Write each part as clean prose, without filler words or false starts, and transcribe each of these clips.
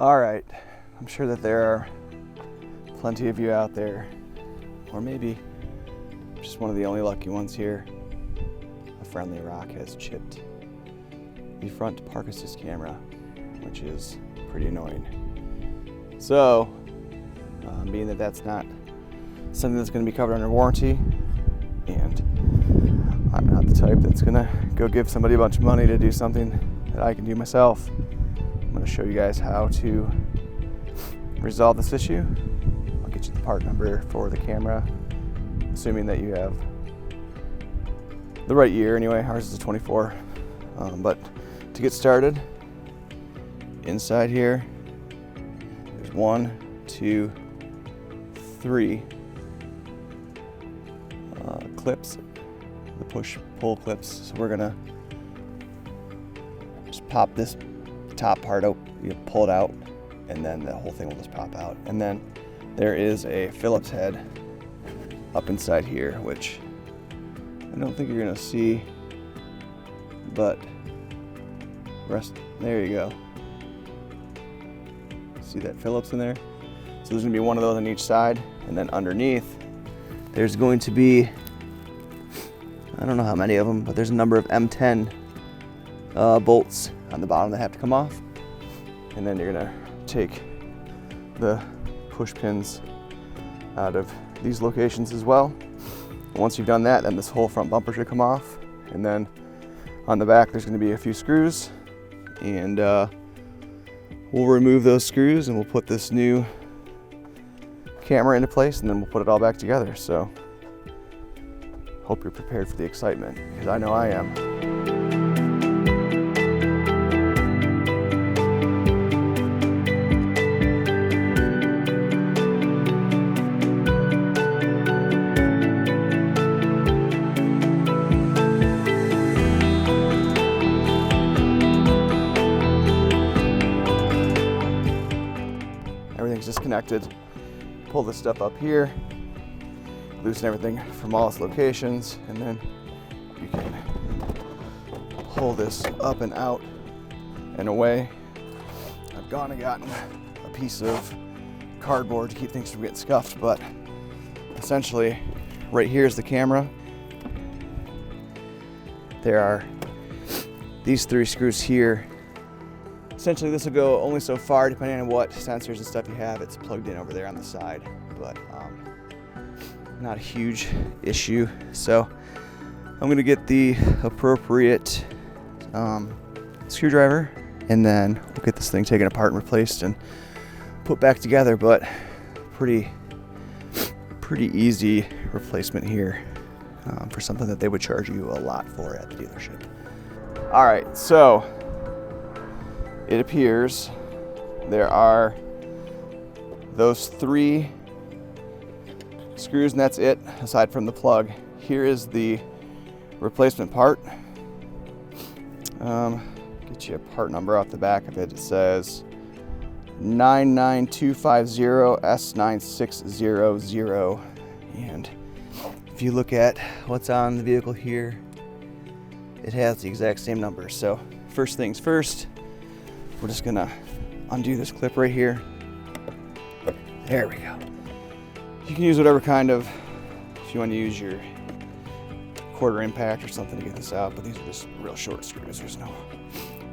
All right, I'm sure that there are plenty of you out there, or maybe just one of the only lucky ones here. A friendly rock has chipped the front park assist camera, which is pretty annoying. So, being that that's not something that's going to be covered under warranty, and I'm not the type that's going to go give somebody a bunch of money to do something that I can do myself, I'm going to show you guys how to resolve this issue. I'll get you the part number for the camera, assuming that you have the right year anyway. Ours is a 24. But to get started, inside here, there's 1, 2, 3 clips, the push-pull clips. So we're gonna just pop this top part out, you pull it out, and then the whole thing will just pop out. And then there is a Phillips head up inside here, which I don't think you're gonna see, but there you go. See that Phillips in there? So there's gonna be one of those on each side, and then underneath there's going to be, I don't know how many of them, but there's a number of M10 bolts on the bottom that have to come off. And then you're gonna take the push pins out of these locations as well. Once you've done that, then this whole front bumper should come off. And then on the back, there's gonna be a few screws, and we'll remove those screws and we'll put this new camera into place, and then we'll put it all back together. So hope you're prepared for the excitement, because I know I am. Everything's disconnected. Pull this stuff up here, loosen everything from all its locations, and then you can pull this up and out and away. I've gone and gotten a piece of cardboard to keep things from getting scuffed, but essentially right here is the camera. There are these 3 screws here. Essentially this will go only so far depending on what sensors and stuff you have. It's plugged in over there on the side, but not a huge issue. So I'm gonna get the appropriate screwdriver, and then we'll get this thing taken apart and replaced and put back together. But pretty easy replacement here for something that they would charge you a lot for at the dealership. All right, so it appears there are those 3 screws, and that's it, aside from the plug. Here is the replacement part. Get you a part number off the back of it. It says 99250S9600. And if you look at what's on the vehicle here, it has the exact same number. So first things first, we're just gonna undo this clip right here. There we go. You can use whatever kind of, if you want to use your quarter impact or something to get this out, but these are just real short screws. There's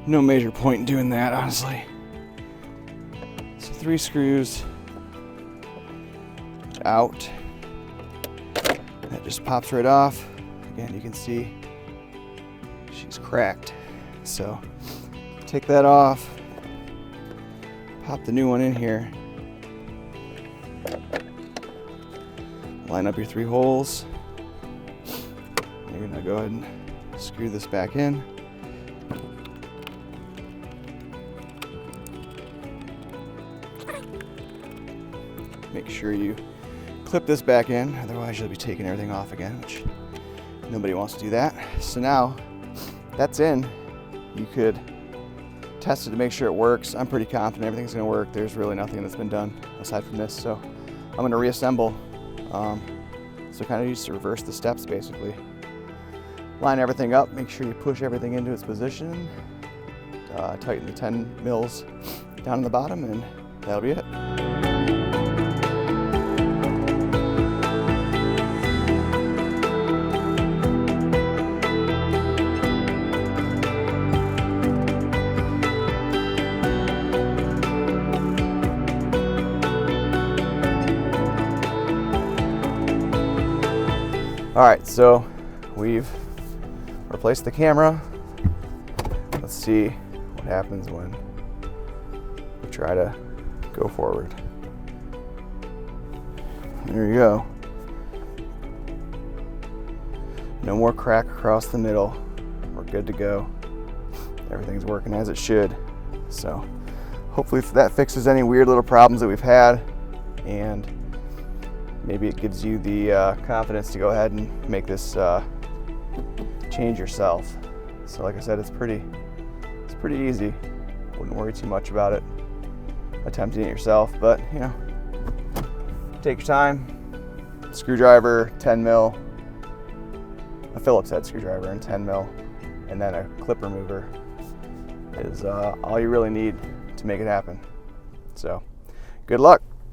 no major point in doing that, honestly. So 3 screws out. That just pops right off. Again, you can see she's cracked. So take that off. Pop the new one in here. Line up your 3 holes. You're gonna go ahead and screw this back in. Make sure you clip this back in, otherwise you'll be taking everything off again, which nobody wants to do that. So now that's in. You could test it to make sure it works. I'm pretty confident everything's gonna work. There's really nothing that's been done aside from this. So I'm gonna reassemble. So kind of just reverse the steps basically. Line everything up, make sure you push everything into its position. Tighten the 10 mils down in the bottom, and that'll be it. All right, so we've replaced the camera. Let's see what happens when we try to go forward. There you go. No more crack across the middle. We're good to go. Everything's working as it should. So hopefully that fixes any weird little problems that we've had, and maybe it gives you the confidence to go ahead and make this change yourself. So like I said, it's pretty easy. Wouldn't worry too much about it attempting it yourself, but you know, take your time. Screwdriver, 10 mil, a Phillips head screwdriver and 10 mil, and then a clip remover is all you really need to make it happen. So good luck.